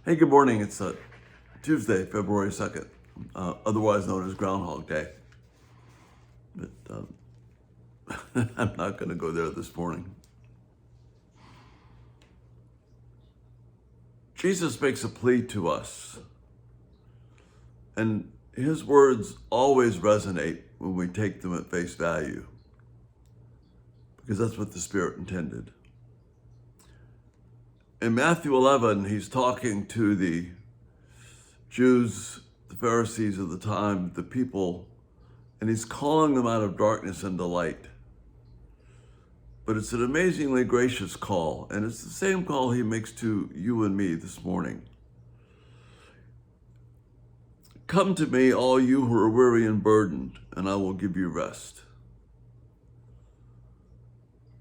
Hey, good morning. It's Tuesday, February 2nd, otherwise known as Groundhog Day. But I'm not going to go there this morning. Jesus makes a plea to us, and his words always resonate when we take them at face value, because that's what the Spirit intended. In Matthew 11, he's talking to the Jews, the Pharisees of the time, the people, and he's calling them out of darkness into light. But it's an amazingly gracious call, and it's the same call he makes to you and me this morning. Come to me, all you who are weary and burdened, and I will give you rest.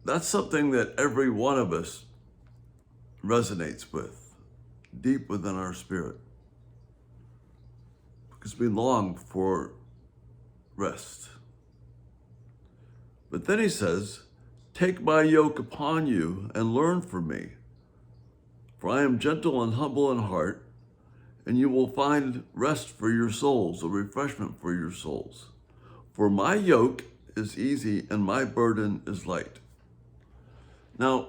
That's something that every one of us resonates with, deep within our spirit, because we long for rest. But then he says, take my yoke upon you and learn from me, for I am gentle and humble in heart, and you will find rest for your souls, a refreshment for your souls. For my yoke is easy and my burden is light. Now,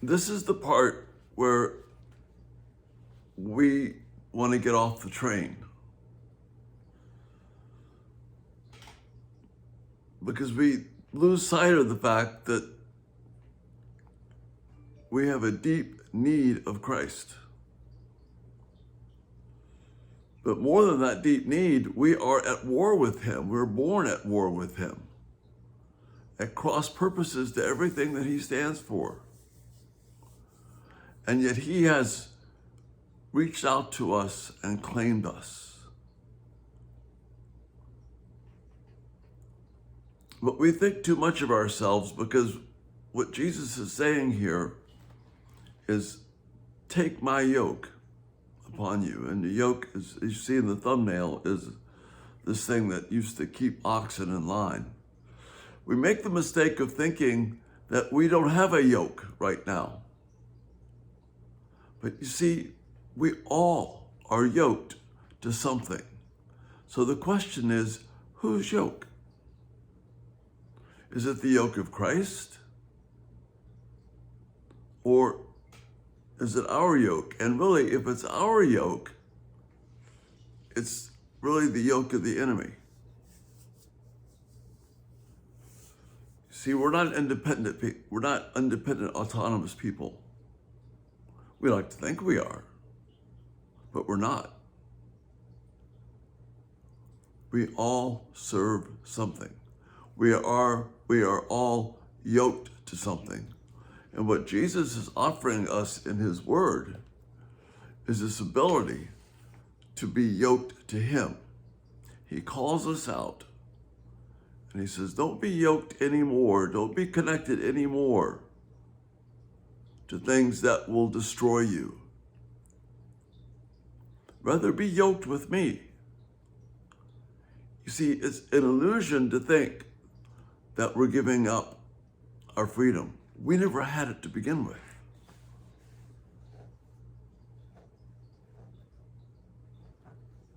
this is the part where we want to get off the train, because we lose sight of the fact that we have a deep need of Christ. But more than that deep need, we are at war with him. We're born at war with him, at cross purposes to everything that he stands for. And yet he has reached out to us and claimed us. But we think too much of ourselves, because what Jesus is saying here is, take my yoke upon you. And the yoke, as you see in the thumbnail, is this thing that used to keep oxen in line. We make the mistake of thinking that we don't have a yoke right now. But you see, we all are yoked to something. So the question is, whose yoke? Is it the yoke of Christ? Or is it our yoke? And really, if it's our yoke, it's really the yoke of the enemy. See, we're not independent, autonomous people. We like to think we are, but we're not. We all serve something. We are all yoked to something. And what Jesus is offering us in his word is this ability to be yoked to him. He calls us out and he says, don't be yoked anymore. Don't be connected anymore to things that will destroy you. Rather, be yoked with me. You see, it's an illusion to think that we're giving up our freedom. We never had it to begin with.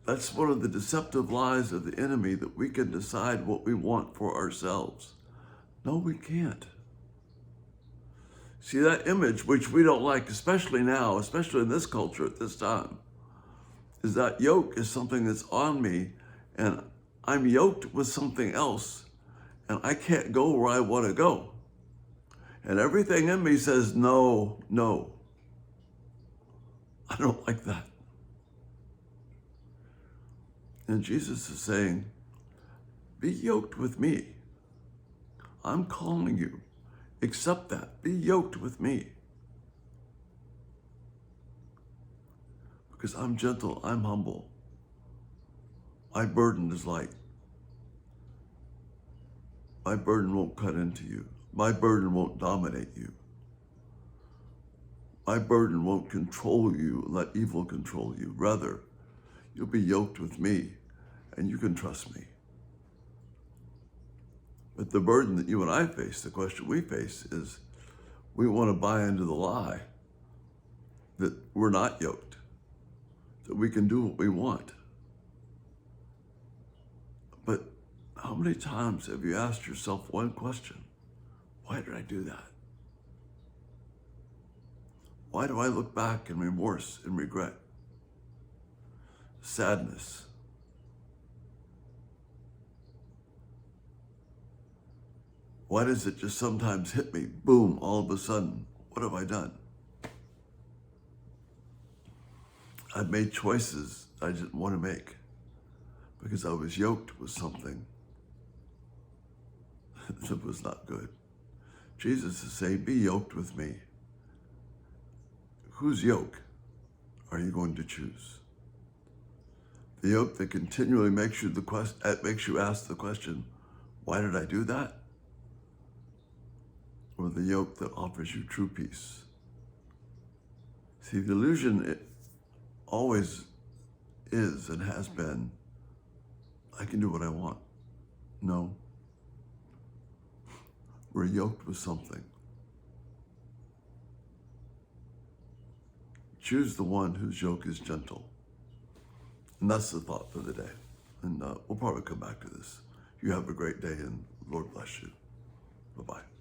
That's one of the deceptive lies of the enemy, that we can decide what we want for ourselves. No, we can't. See, that image, which we don't like, especially now, especially in this culture at this time, is that yoke is something that's on me, and I'm yoked with something else, and I can't go where I want to go. And everything in me says, no, no. I don't like that. And Jesus is saying, be yoked with me. I'm calling you. Accept that. Be yoked with me. Because I'm gentle, I'm humble. My burden is light. My burden won't cut into you. My burden won't dominate you. My burden won't control you, let evil control you. Rather, you'll be yoked with me, and you can trust me. But the burden that you and I face, the question we face, is we want to buy into the lie that we're not yoked. that we can do what we want. But how many times have you asked yourself one question? Why did I do that? Why do I look back in remorse and regret? Sadness. Why does it just sometimes hit me, boom, all of a sudden? What have I done? I've made choices I didn't want to make because I was yoked with something that was not good. Jesus is saying, be yoked with me. Whose yoke are you going to choose? The yoke that continually makes you ask the question, why did I do that? Or the yoke that offers you true peace? See, the illusion it always is and has been, I can do what I want. No. We're yoked with something. Choose the one whose yoke is gentle. And that's the thought for the day. And we'll probably come back to this. You have a great day and Lord bless you. Bye-bye.